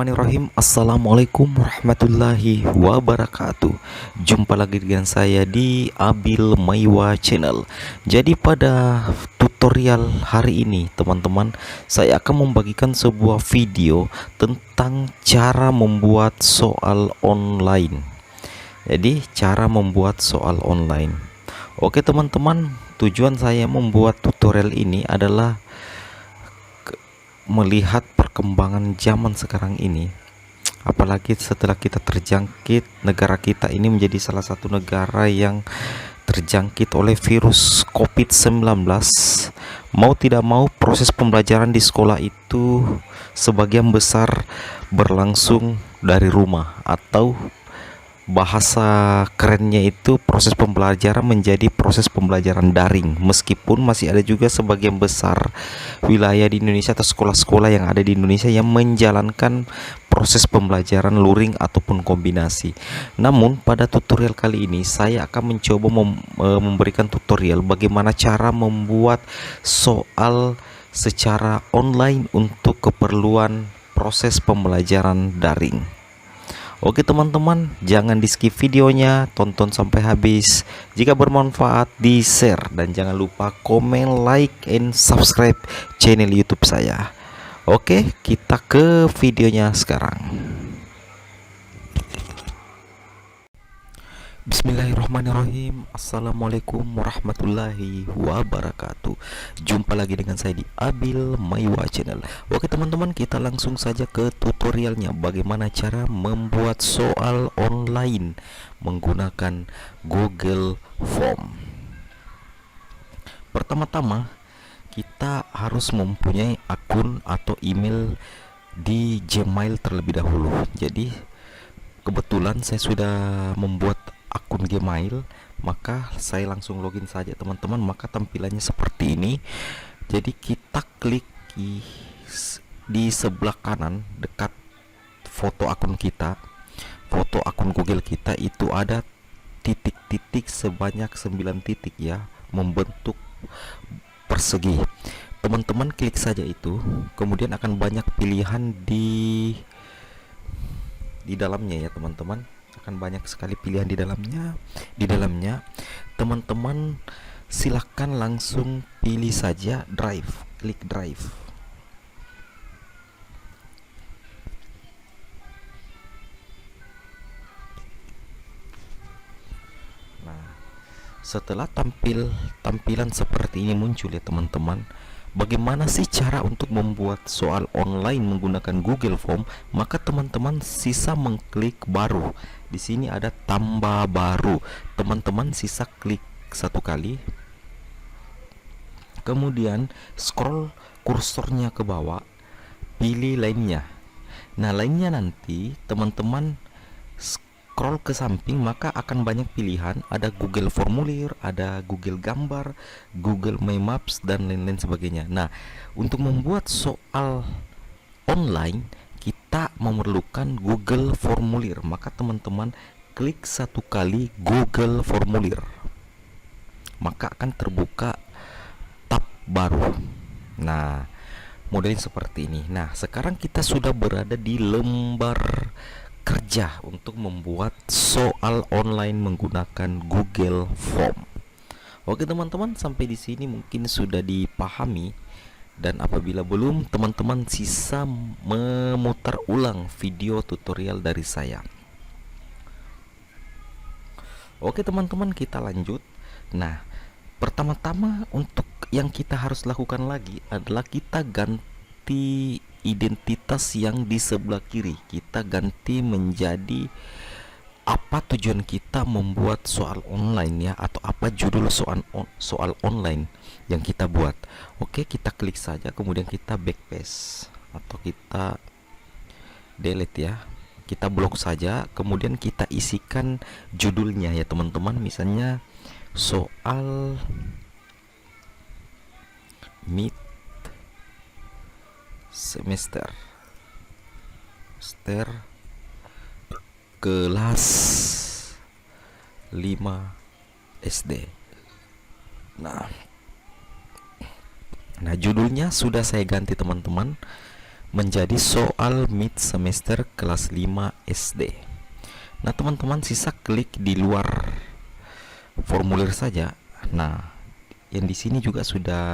Bismillahirrahmanirrahim. Assalamualaikum warahmatullahi wabarakatuh. Jumpa lagi dengan saya di Abil Maiwa Channel. Jadi pada tutorial hari ini teman-teman, saya akan membagikan sebuah video tentang cara membuat soal online. Jadi cara membuat soal online. Oke teman-teman, tujuan saya membuat tutorial ini adalah melihat perkembangan zaman sekarang ini, apalagi setelah kita terjangkit, negara kita ini menjadi salah satu negara yang terjangkit oleh virus COVID-19. Mau tidak mau proses pembelajaran di sekolah itu sebagian besar berlangsung dari rumah, atau bahasa kerennya itu proses pembelajaran menjadi proses pembelajaran daring. Meskipun masih ada juga sebagian besar wilayah di Indonesia atau sekolah-sekolah yang ada di Indonesia yang menjalankan proses pembelajaran luring ataupun kombinasi. Namun pada tutorial kali ini saya akan mencoba memberikan tutorial bagaimana cara membuat soal secara online untuk keperluan proses pembelajaran daring. Oke teman-teman, jangan di skip videonya, tonton sampai habis. Jika bermanfaat, di share, dan jangan lupa komen, like, and subscribe channel YouTube saya. Oke, kita ke videonya sekarang. Bismillahirrahmanirrahim. Assalamualaikum warahmatullahi wabarakatuh. Jumpa lagi dengan saya di Abil Maiwa Channel. Oke teman-teman, kita langsung saja ke tutorialnya. Bagaimana cara membuat soal online menggunakan Google Form. Pertama-tama kita harus mempunyai akun atau email di Gmail terlebih dahulu. Jadi kebetulan saya sudah membuat akun Gmail, maka saya langsung login saja teman-teman. Maka tampilannya seperti ini. Jadi kita klik di sebelah kanan dekat foto akun kita, foto akun Google kita, itu ada titik-titik sebanyak 9 titik ya, membentuk persegi. Teman-teman klik saja itu, kemudian akan banyak pilihan di dalamnya ya teman-teman. Akan banyak sekali pilihan di dalamnya. Teman-teman silahkan langsung pilih saja drive, klik drive. Nah, setelah tampilan seperti ini muncul ya teman-teman, bagaimana sih cara untuk membuat soal online menggunakan Google Form? Maka teman-teman sisa mengklik baru. Di sini ada tambah baru. Teman-teman sisa klik satu kali. Kemudian scroll kursornya ke bawah, pilih lainnya. Nah, lainnya nanti teman-teman scroll ke samping, maka akan banyak pilihan. Ada Google Formulir, ada Google Gambar, Google My Maps, dan lain-lain sebagainya. Nah, untuk membuat soal online kita memerlukan Google Formulir. Maka teman-teman klik satu kali Google Formulir, maka akan terbuka tab baru. Nah, modelnya seperti ini. Nah, sekarang kita sudah berada di lembar kerja untuk membuat soal online menggunakan Google Form. Oke teman-teman, sampai di sini mungkin sudah dipahami, dan apabila belum, teman-teman sisa memutar ulang video tutorial dari saya. Oke teman-teman, kita lanjut. Nah, pertama-tama untuk yang kita harus lakukan lagi adalah kita ganti identitas yang di sebelah kiri. Kita ganti menjadi apa tujuan kita membuat soal online ya, atau apa judul soal online yang kita buat. Oke, kita klik saja, kemudian kita backpaste atau kita delete ya, kita blok saja, kemudian kita isikan judulnya ya teman-teman. Misalnya soal mid semester kelas 5 SD. Nah, judulnya sudah saya ganti teman-teman. menjadi soal mid semester kelas 5 SD. Nah, teman-teman sisa klik di luar formulir saja. Nah, yang di sini juga sudah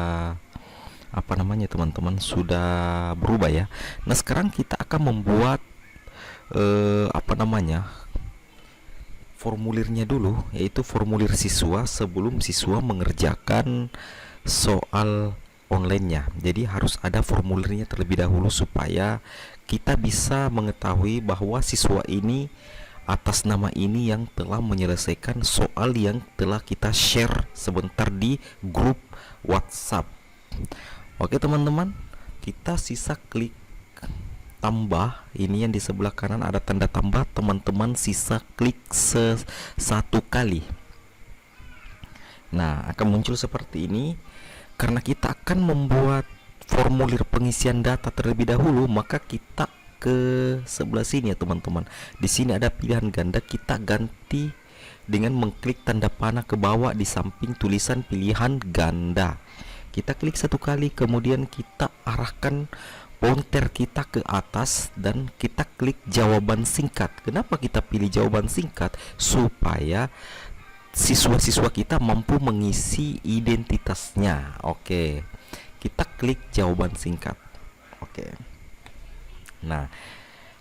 apa namanya teman-teman, sudah berubah ya. Nah, sekarang kita akan membuat apa namanya, formulirnya dulu, yaitu formulir siswa sebelum siswa mengerjakan soal online-nya. Jadi harus ada formulirnya terlebih dahulu supaya kita bisa mengetahui bahwa siswa ini atas nama ini yang telah menyelesaikan soal yang telah kita share sebentar di grup WhatsApp. Oke teman-teman, kita sisa klik tambah. Ini yang di sebelah kanan ada tanda tambah, teman-teman sisa klik satu kali. Nah, akan muncul seperti ini. Karena kita akan membuat formulir pengisian data terlebih dahulu, maka kita ke sebelah sini ya teman-teman. Di sini ada pilihan ganda, kita ganti dengan mengklik tanda panah ke bawah di samping tulisan pilihan ganda. Kita klik satu kali, kemudian kita arahkan pointer kita ke atas dan kita klik jawaban singkat. Kenapa kita pilih jawaban singkat? Supaya siswa-siswa kita mampu mengisi identitasnya. Oke, kita klik jawaban singkat. Oke, nah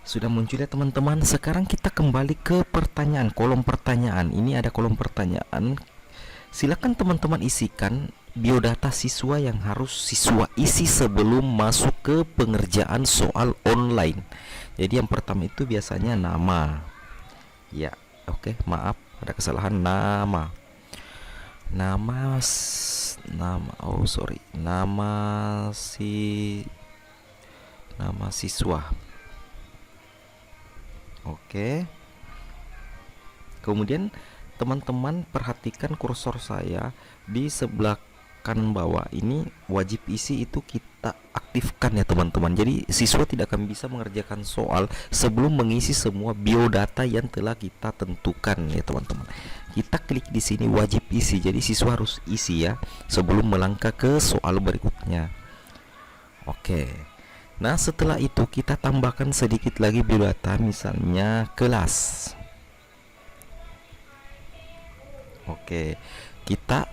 sudah muncul ya teman-teman. Sekarang kita kembali ke pertanyaan, kolom pertanyaan. Ini ada kolom pertanyaan. Silakan teman-teman isikan biodata siswa yang harus siswa isi sebelum masuk ke pengerjaan soal online. Jadi yang pertama itu biasanya nama. Ya, oke, maaf ada kesalahan, nama siswa. Oke, kemudian teman-teman perhatikan kursor saya di sebelah kanan bawah. Ini wajib isi itu kita aktifkan ya teman-teman. Jadi siswa tidak akan bisa mengerjakan soal sebelum mengisi semua biodata yang telah kita tentukan ya teman-teman. Kita klik di sini wajib isi. Jadi siswa harus isi ya sebelum melangkah ke soal berikutnya. Oke. Nah, setelah itu kita tambahkan sedikit lagi biodata, misalnya kelas. Oke. Kita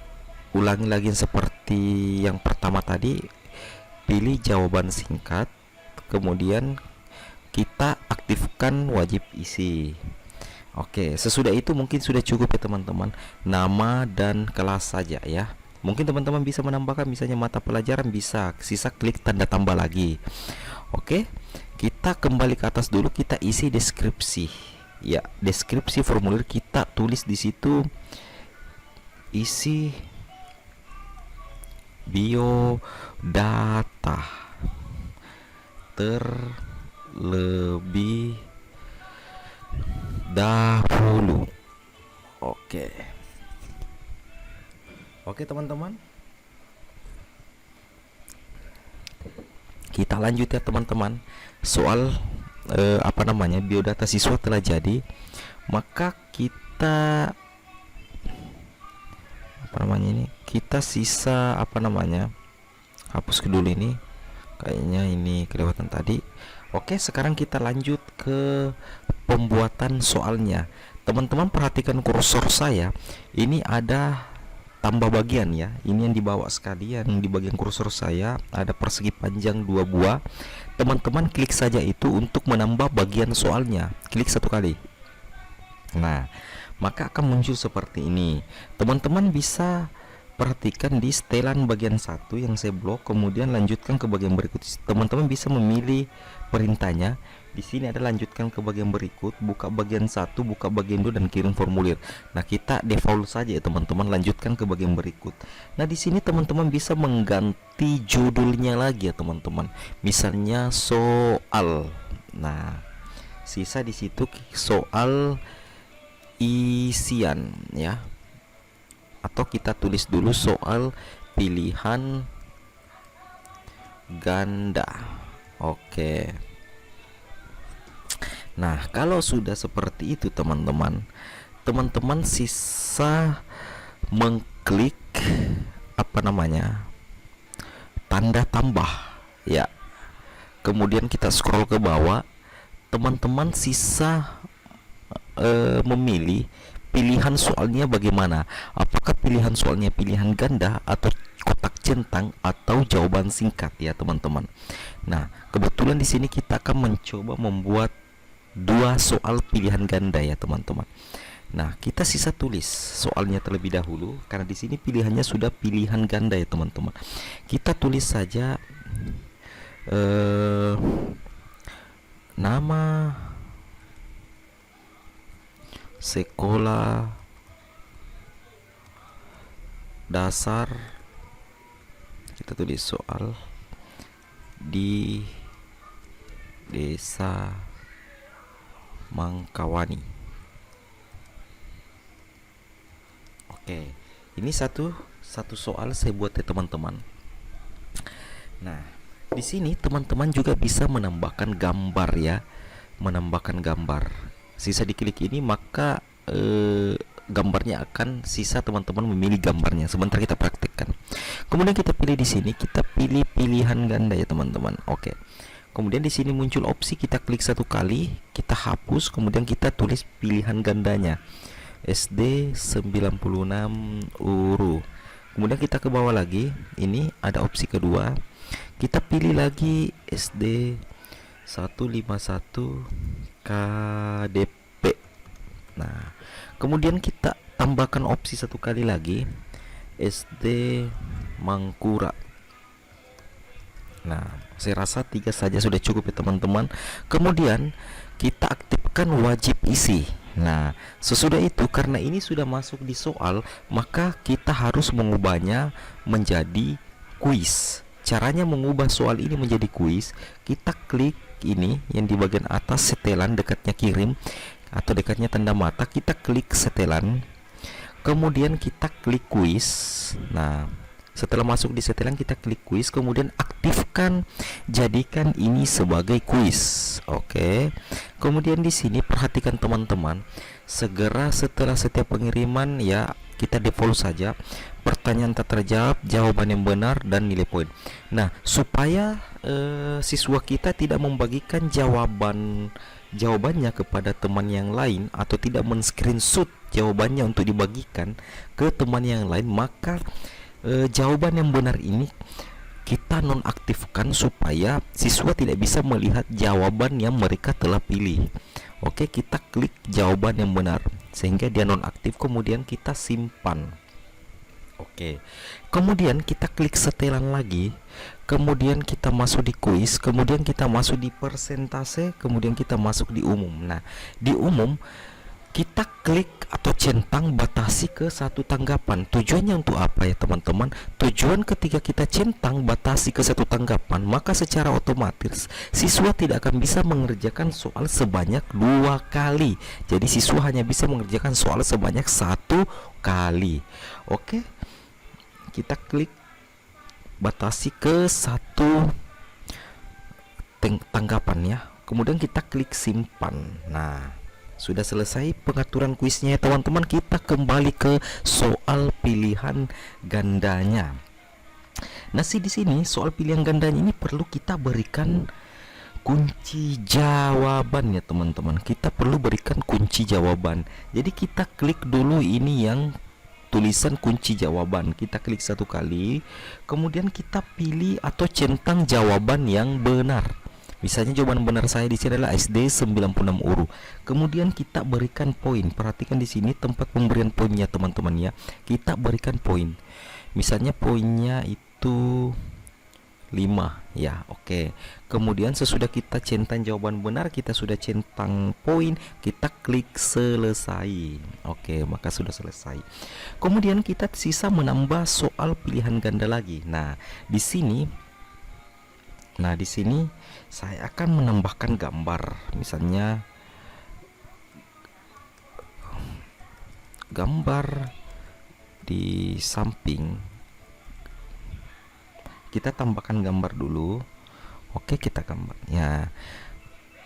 ulangi lagi seperti yang pertama tadi, pilih jawaban singkat, kemudian kita aktifkan wajib isi. Oke, sesudah itu mungkin sudah cukup ya teman-teman, nama dan kelas saja ya. Mungkin teman-teman bisa menambahkan misalnya mata pelajaran, bisa, sisa klik tanda tambah lagi. Oke, kita kembali ke atas dulu, kita isi deskripsi ya. Deskripsi formulir kita tulis di situ, isi biodata terlebih dahulu. Oke, teman-teman, kita lanjut ya teman-teman. Soal apa namanya, biodata siswa telah jadi, maka kita apa namanya ini, kita sisa apa namanya, hapus dulu ini, kayaknya ini kelewatan tadi. Oke, sekarang kita lanjut ke pembuatan soalnya. Teman-teman perhatikan kursor saya, ini ada tambah bagian ya. Ini yang di bawah sekalian, di bagian kursor saya ada persegi panjang 2 buah. Teman-teman klik saja itu untuk menambah bagian soalnya, klik satu kali. Nah, maka akan muncul seperti ini. Teman-teman bisa perhatikan di setelan bagian 1 yang saya blok, kemudian lanjutkan ke bagian berikut. Teman-teman bisa memilih perintahnya. Di sini ada lanjutkan ke bagian berikut, buka bagian 1, buka bagian 2 dan kirim formulir. Nah, kita default saja ya teman-teman, lanjutkan ke bagian berikut. Nah, di sini teman-teman bisa mengganti judulnya lagi ya teman-teman. Misalnya soal. Nah, sisa di situ soal isian ya, atau kita tulis dulu soal pilihan ganda. Oke. Nah, kalau sudah seperti itu teman-teman, teman-teman sisa mengklik apa namanya, tanda tambah ya. kemudian kita scroll ke bawah, teman-teman sisa memilih pilihan soalnya bagaimana. Apakah pilihan soalnya pilihan ganda atau kotak centang atau jawaban singkat ya teman-teman. Nah, kebetulan di sini kita akan mencoba membuat dua soal pilihan ganda ya teman-teman. Nah, kita sisa tulis soalnya terlebih dahulu karena di sini pilihannya sudah pilihan ganda ya teman-teman. Kita tulis saja nama sekolah dasar, kita tulis soal di Desa Mangkawani. Oke, ini satu soal saya buat ya teman-teman. Nah, di sini teman-teman juga bisa menambahkan gambar ya, menambahkan gambar. Sisa diklik ini maka gambarnya akan sisa teman-teman memilih gambarnya. Sebentar kita praktekkan. Kemudian kita pilih di sini, kita pilih pilihan ganda ya teman-teman. Oke. Kemudian di sini muncul opsi, kita klik satu kali, kita hapus, kemudian kita tulis pilihan gandanya. SD 96 Uru. Kemudian kita ke bawah lagi, ini ada opsi kedua. Kita pilih lagi SD 151 KDP. Nah, kemudian kita tambahkan opsi satu kali lagi, SD Mangkura. Nah, saya rasa 3 saja sudah cukup ya teman-teman. Kemudian kita aktifkan wajib isi. Nah, sesudah itu karena ini sudah masuk di soal, maka kita harus mengubahnya menjadi kuis. Caranya mengubah soal ini menjadi kuis, kita klik ini yang di bagian atas setelan dekatnya kirim atau dekatnya tanda mata, kita klik setelan, kemudian kita klik kuis. Nah, setelah masuk di setelan kita klik kuis, kemudian aktifkan, jadikan ini sebagai kuis. Oke. Kemudian di sini perhatikan teman-teman, segera setelah setiap pengiriman ya kita default saja pertanyaan tak terjawab, jawaban yang benar dan nilai poin. Nah, supaya siswa kita tidak membagikan jawabannya kepada teman yang lain atau tidak men-screenshot jawabannya untuk dibagikan ke teman yang lain, maka jawaban yang benar ini kita nonaktifkan supaya siswa tidak bisa melihat jawaban yang mereka telah pilih. Oke, kita klik jawaban yang benar sehingga dia nonaktif, kemudian kita simpan. Oke, kemudian kita klik setelan lagi, kemudian kita masuk di kuis, kemudian kita masuk di persentase, kemudian kita masuk di umum. Nah, di umum kita klik atau centang batasi ke satu tanggapan. Tujuannya untuk apa ya teman-teman? Tujuan ketika kita centang batasi ke satu tanggapan, maka secara otomatis siswa tidak akan bisa mengerjakan soal sebanyak 2 kali. Jadi siswa hanya bisa mengerjakan soal sebanyak 1 kali. Oke, kita klik batasi ke satu tanggapan ya. Kemudian kita klik simpan. Nah, sudah selesai pengaturan kuisnya ya teman-teman. Kita kembali ke soal pilihan gandanya. Nah, di sini soal pilihan gandanya ini perlu kita berikan kunci jawaban ya teman-teman. Kita perlu berikan kunci jawaban. Jadi kita klik dulu ini yang tulisan kunci jawaban. Kita klik satu kali, kemudian kita pilih atau centang jawaban yang benar. Misalnya jawaban benar saya di sini adalah SD 96 Uru. Kemudian kita berikan poin. Perhatikan di sini tempat pemberian poinnya teman-teman ya. Kita berikan poin. Misalnya poinnya itu 5 ya. Oke. Kemudian sesudah kita centang jawaban benar, kita sudah centang poin, kita klik selesai. Oke, maka sudah selesai. Kemudian kita sisa menambah soal pilihan ganda lagi. Nah, di sini saya akan menambahkan gambar. Misalnya gambar di samping, kita tambahkan gambar dulu. Oke, kita gambar ya,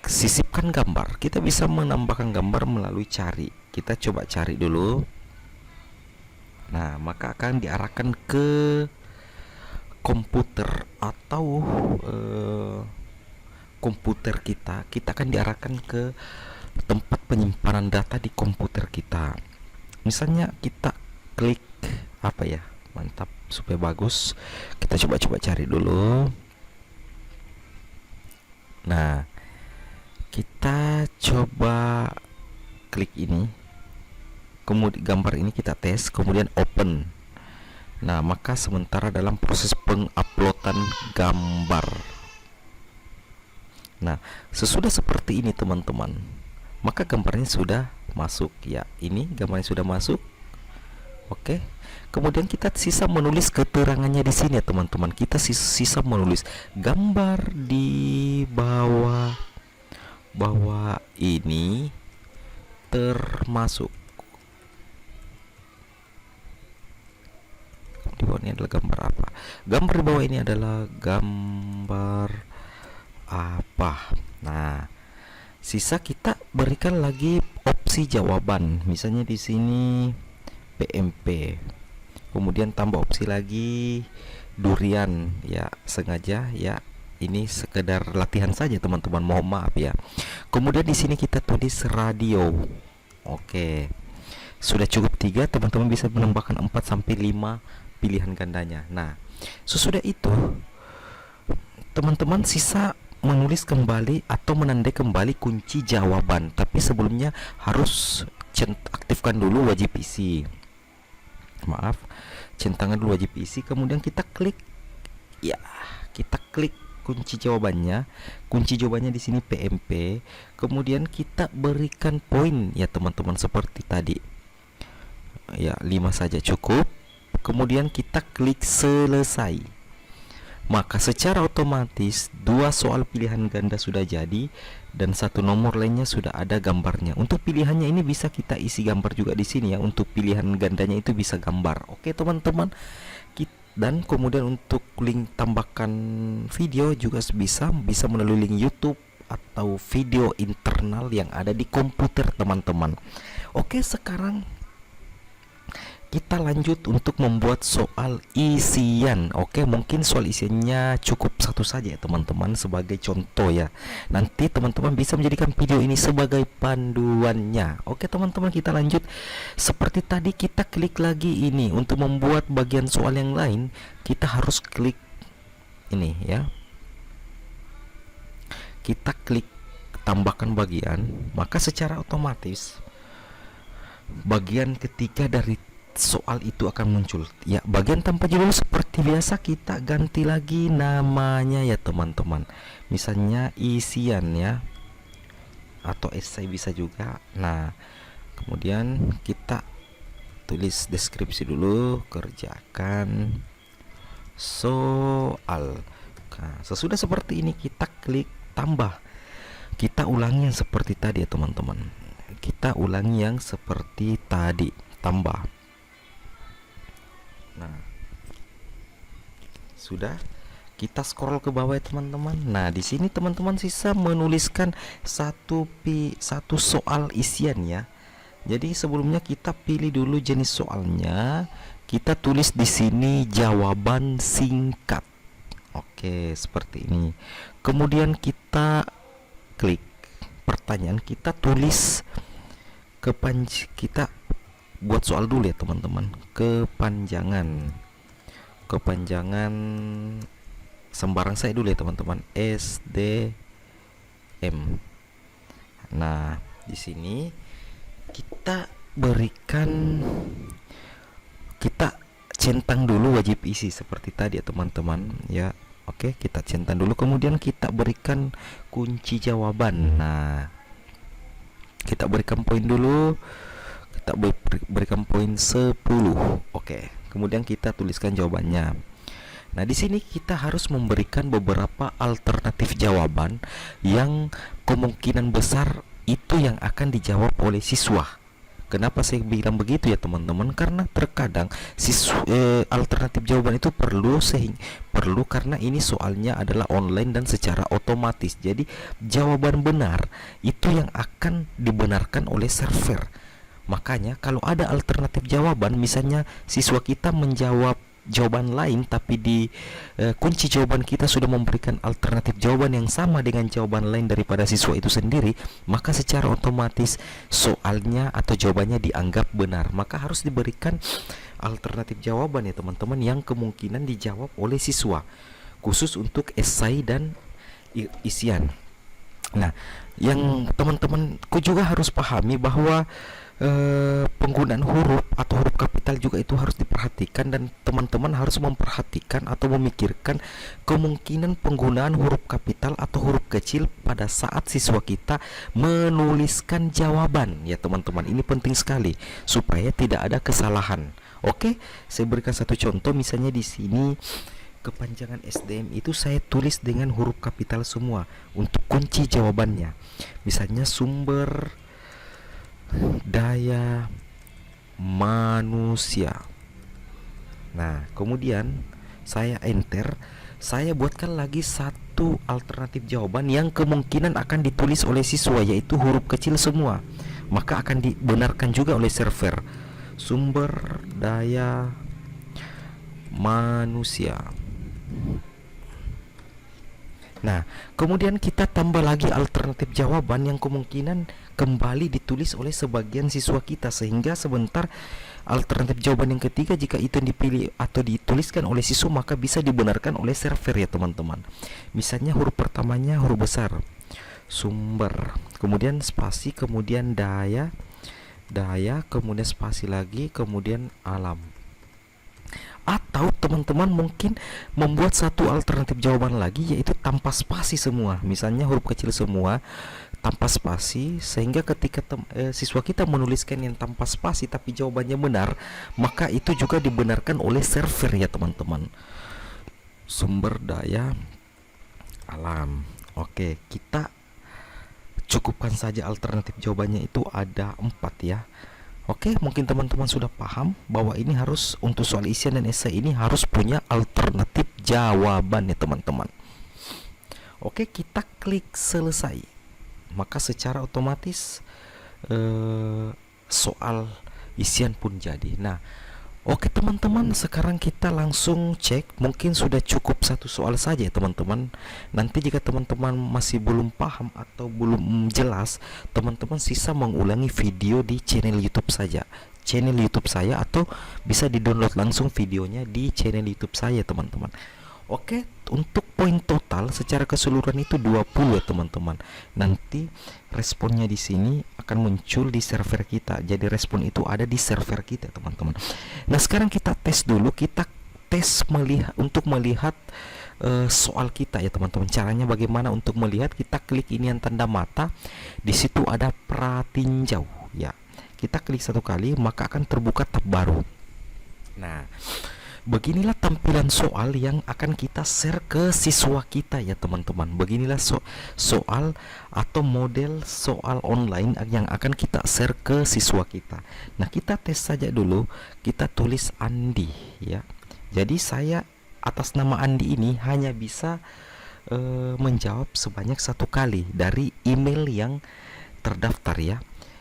sisipkan gambar. Kita bisa menambahkan gambar melalui cari. Kita coba cari dulu. Nah, maka akan diarahkan ke komputer atau komputer kita, kita akan diarahkan ke tempat penyimpanan data di komputer kita. Misalnya kita klik apa ya, mantap, supaya bagus kita coba cari dulu. Nah, kita coba klik ini, kemudian gambar ini kita tes, kemudian open. Nah, maka sementara dalam proses penguploadan gambar. Nah, sesudah seperti ini teman-teman, maka gambarnya sudah masuk ya. Ini gambarnya sudah masuk. Oke. Kemudian kita sisa menulis keterangannya di sini ya teman-teman. Kita sisa menulis gambar di bawah ini termasuk. Di bawah ini adalah gambar apa? Gambar di bawah ini adalah gambar apa? Nah, sisa kita berikan lagi opsi jawaban. Misalnya di sini PMP. Kemudian tambah opsi lagi durian ya, sengaja ya. Ini sekedar latihan saja teman-teman, mohon maaf ya. Kemudian di sini kita tulis radio. Oke. Sudah cukup 3, teman-teman bisa menambahkan 4 sampai 5 pilihan gandanya. Nah, sesudah itu teman-teman sisa menulis kembali atau menandai kembali kunci jawaban. Tapi sebelumnya harus aktifkan dulu wajib isi. Maaf, centangkan dulu wajib isi. Kemudian kita klik ya, kita klik kunci jawabannya. Kunci jawabannya di sini PMP. Kemudian kita berikan poin ya teman-teman, seperti tadi ya, 5 saja cukup. Kemudian kita klik selesai. Maka secara otomatis 2 soal pilihan ganda sudah jadi dan 1 nomor lainnya sudah ada gambarnya. Untuk pilihannya ini bisa kita isi gambar juga di sini ya. Untuk pilihan gandanya itu bisa gambar. Oke teman-teman. Dan kemudian untuk link tambahkan video juga bisa melalui link YouTube atau video internal yang ada di komputer teman-teman. Oke, sekarang kita lanjut untuk membuat soal isian. Oke, mungkin soal isiannya cukup 1 saja ya teman-teman, sebagai contoh ya. Nanti teman-teman bisa menjadikan video ini sebagai panduannya. Oke teman-teman, kita lanjut. Seperti tadi kita klik lagi ini. Untuk membuat bagian soal yang lain, kita harus klik ini ya. Kita klik tambahkan bagian, maka secara otomatis bagian ketiga dari soal itu akan muncul ya. Bagian tanpa judul seperti biasa kita ganti lagi namanya ya teman-teman. Misalnya isian ya, atau esai bisa juga. Nah, kemudian kita tulis deskripsi dulu, kerjakan soal. Nah, sesudah seperti ini kita klik tambah. Kita ulangi yang seperti tadi ya teman-teman. Kita ulangi yang seperti tadi, tambah. Nah, sudah, kita scroll ke bawah ya teman-teman. Nah, di sini teman-teman sisa menuliskan satu soal isian ya. Jadi sebelumnya kita pilih dulu jenis soalnya. Kita tulis di sini jawaban singkat. Oke, seperti ini. Kemudian kita klik pertanyaan, kita tulis kita buat soal dulu ya teman-teman. Kepanjangan sembarang saya dulu ya teman-teman, SDM. Nah, di sini kita centang dulu wajib isi seperti tadi ya teman-teman ya. Oke, kita centang dulu, kemudian kita berikan kunci jawaban. Nah, kita berikan poin dulu. Kita berikan poin 10. Oke, kemudian kita tuliskan jawabannya. Nah, di sini kita harus memberikan beberapa alternatif jawaban yang kemungkinan besar itu yang akan dijawab oleh siswa. Kenapa saya bilang begitu ya teman-teman? Karena terkadang alternatif jawaban itu perlu karena ini soalnya adalah online dan secara otomatis. Jadi jawaban benar itu yang akan dibenarkan oleh server. Makanya kalau ada alternatif jawaban, misalnya siswa kita menjawab jawaban lain, tapi di kunci jawaban kita sudah memberikan alternatif jawaban yang sama dengan jawaban lain daripada siswa itu sendiri, maka secara otomatis soalnya atau jawabannya dianggap benar. Maka harus diberikan alternatif jawaban ya teman-teman, yang kemungkinan dijawab oleh siswa, khusus untuk esai dan isian. Nah, yang teman-temanku juga harus pahami bahwa penggunaan huruf atau huruf kapital juga itu harus diperhatikan, dan teman-teman harus memperhatikan atau memikirkan kemungkinan penggunaan huruf kapital atau huruf kecil pada saat siswa kita menuliskan jawaban ya teman-teman. Ini penting sekali supaya tidak ada kesalahan. Oke, saya berikan satu contoh. Misalnya di sini kepanjangan SDM itu saya tulis dengan huruf kapital semua untuk kunci jawabannya. Misalnya sumber daya manusia. Nah, kemudian saya enter, saya buatkan lagi satu alternatif jawaban yang kemungkinan akan ditulis oleh siswa, yaitu huruf kecil semua. Maka akan dibenarkan juga oleh server. Sumber daya manusia. Nah, kemudian kita tambah lagi alternatif jawaban yang kemungkinan kembali ditulis oleh sebagian siswa kita, sehingga sebentar alternatif jawaban yang ketiga, jika itu dipilih atau dituliskan oleh siswa, maka bisa dibenarkan oleh server ya teman-teman. Misalnya huruf pertamanya huruf besar, sumber, kemudian spasi, kemudian daya, kemudian spasi lagi, kemudian alam. Atau teman-teman mungkin membuat satu alternatif jawaban lagi, yaitu tanpa spasi semua. Misalnya huruf kecil semua tanpa spasi, sehingga ketika siswa kita menuliskan yang tanpa spasi tapi jawabannya benar, maka itu juga dibenarkan oleh server ya teman-teman. Sumber daya alam. Oke, kita cukupkan saja alternatif jawabannya itu ada 4 ya. Oke, mungkin teman-teman sudah paham bahwa ini harus untuk soal isian dan esai ini harus punya alternatif jawaban ya teman-teman. Oke, kita klik selesai. Maka secara otomatis soal isian pun jadi. Nah, oke teman-teman, sekarang kita langsung cek. Mungkin sudah cukup satu soal saja ya teman-teman. Nanti jika teman-teman masih belum paham atau belum jelas, teman-teman sisa mengulangi video di channel YouTube saja, channel YouTube saya, atau bisa di-download langsung videonya di channel YouTube saya teman-teman. Oke, untuk poin total secara keseluruhan itu 20 ya teman-teman. Nanti responnya di sini akan muncul di server kita. Jadi respon itu ada di server kita teman-teman. Nah, sekarang kita tes dulu. Kita tes untuk melihat soal kita ya teman-teman. Caranya bagaimana untuk melihat? Kita klik ini yang tanda mata. Di situ ada pratinjau ya. Kita klik satu kali, maka akan terbuka tab baru. Nah, beginilah tampilan soal yang akan kita share ke siswa kita ya teman-teman. Beginilah soal atau model soal online yang akan kita share ke siswa kita. Nah, kita tes saja dulu. Kita tulis Andi ya. Jadi saya atas nama Andi ini hanya bisa menjawab sebanyak 1 kali dari email yang terdaftar ya.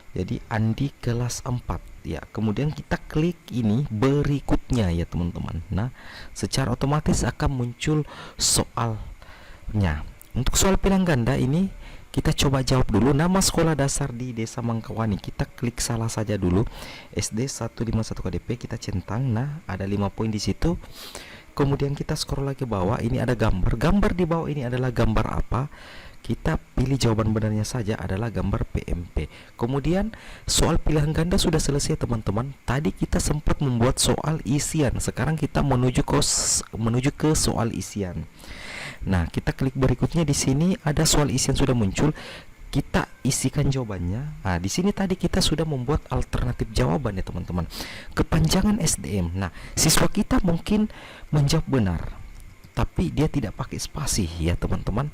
Jadi Andi kelas 4 ya. Kemudian kita klik ini berikutnya ya teman-teman. Nah, secara otomatis akan muncul soalnya. Untuk soal pilihan ganda ini kita coba jawab dulu. Nama sekolah dasar di Desa Mangkawani, kita klik salah saja dulu. SD 151 KDP kita centang. Nah, ada 5 poin di situ. Kemudian kita scroll lagi ke bawah. Ini ada gambar. Gambar di bawah ini adalah gambar apa? Kita pilih jawaban benarnya saja, adalah gambar PMP. Kemudian soal pilihan ganda sudah selesai teman-teman. Tadi kita sempat membuat soal isian. Sekarang kita menuju ke soal isian. Nah, kita klik berikutnya. Di sini ada soal isian sudah muncul. Kita isikan jawabannya. Nah, di sini tadi kita sudah membuat alternatif jawaban ya teman-teman. Kepanjangan SDM. Nah, siswa kita mungkin menjawab benar, tapi dia tidak pakai spasi ya teman-teman.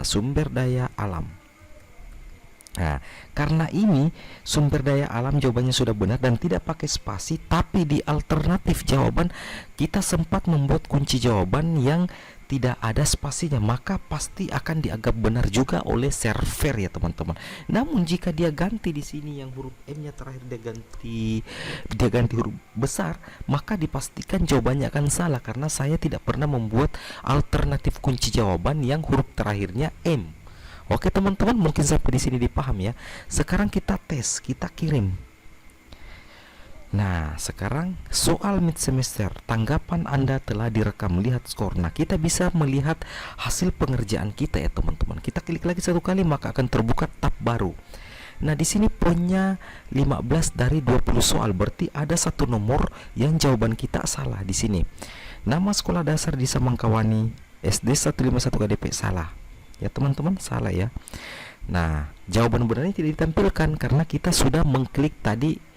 Sumber daya alam. Nah, karena ini sumber daya alam jawabannya sudah benar dan tidak pakai spasi, tapi di alternatif jawaban kita sempat membuat kunci jawaban yang tidak ada spasinya, maka pasti akan dianggap benar juga oleh server ya teman-teman. Namun jika dia ganti di sini yang huruf M-nya terakhir dia ganti huruf besar, maka dipastikan jawabannya akan salah karena saya tidak pernah membuat alternatif kunci jawaban yang huruf terakhirnya M. Oke teman-teman, mungkin sampai di sini dipaham ya. Sekarang kita tes, kita kirim. Nah, sekarang soal mid semester, tanggapan Anda telah direkam, lihat skor. Nah, kita bisa melihat hasil pengerjaan kita ya teman-teman. Kita klik lagi satu kali maka akan terbuka tab baru. Nah, di sini poinnya 15 dari 20 soal, berarti ada satu nomor yang jawaban kita salah di sini. Nama sekolah dasar di Samangkawani SD 151 KDP salah. Ya teman-teman, salah ya. Nah, jawaban benarnya tidak ditampilkan karena kita sudah mengklik tadi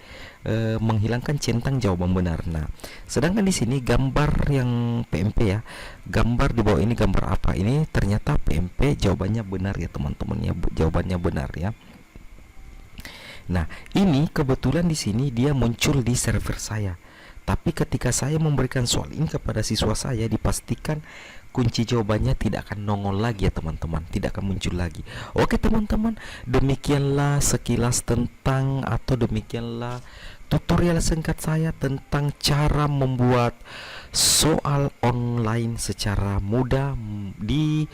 menghilangkan centang jawaban benar. Nah, sedangkan di sini gambar yang PMP ya, gambar di bawah ini gambar apa? Ini ternyata PMP, jawabannya benar ya teman-teman ya, jawabannya benar ya. Nah, ini kebetulan di sini dia muncul di server saya. Tapi ketika saya memberikan soal ini kepada siswa saya, dipastikan kunci jawabannya tidak akan nongol lagi ya teman-teman, tidak akan muncul lagi. Oke teman-teman, demikianlah sekilas tentang, atau demikianlah tutorial singkat saya tentang cara membuat soal online secara mudah di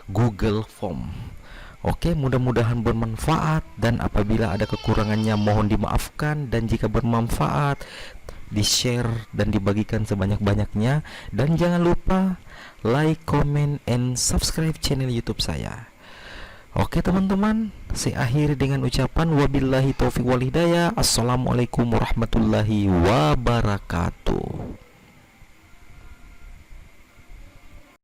Google Form. Oke, mudah-mudahan bermanfaat, dan apabila ada kekurangannya mohon dimaafkan, dan jika bermanfaat di-share dan dibagikan sebanyak-banyaknya, dan jangan lupa like, comment, and subscribe channel YouTube saya. Oke teman-teman, saya akhiri dengan ucapan wabillahi taufiq wal hidayah. Assalamualaikum warahmatullahi wabarakatuh.